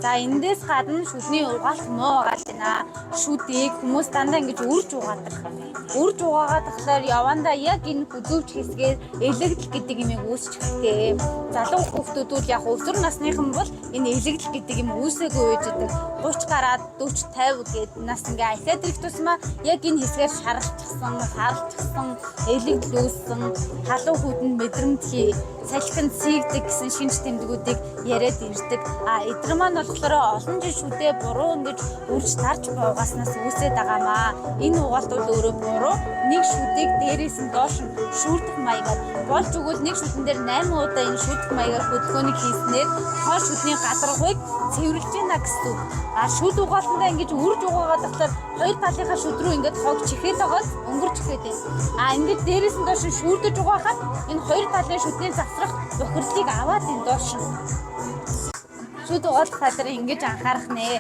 За эндээс гадна шүдний угаалт муу байгаа байна. Шүдийг хүмүүс дандаа ингэж үрж угаадаг. Үрж угаагаад тахлаар явандаа яг энэ хүзүүч хэсгээр элэгдэл гэдэг юм үүсчихдэг. Залуу хүүхдүүд бол яг өсвөр насныхан бол энэ элэгдэл гэдэг юм үүсээгүй үйждэг. 30 гараад 40 50 гээд нас ингээ ахиад ирэх тусмаа яг энэ хэсгээр шаралчихсан, сарлчихсан, элэгдэл үүссэн, халуун хүдэн мэдрэмтгий, салхинд сийгдэг гэсэн шинж тэмдгүүдийг яриад ирдэг. Эдгээр маань болохоор олон жил шүдээ буруу ингэж үрж тарж буугаснаас үүсээд байгаамаа. Энэ угаалт бол өөрөө буруу. Нэг шүдийг дээрээс нь доош нь шүүрдэх маягаар болж өгвөл нэг шүдэн дээр 8 удаа энэ шүүрдэх маягаар хөдөлгөөнийг хийснээр хоо шүдний гадаргыг цэвэрлж байна гэсэн үг. Шүд угаалтандаа ингэж үрж угаагаад тахлаар хоёр талынхаа шүд рүү ингэж хог чихээд байгаад өнгөрч ихэд байна. Ингэж дээрээс нь доош нь шүүрдэж угаахад энэ хоёр талын шүдний завсрах бохирлыг аваад энэ доош нь шүд угаалт цаадаар ингэж анхаарах нэ.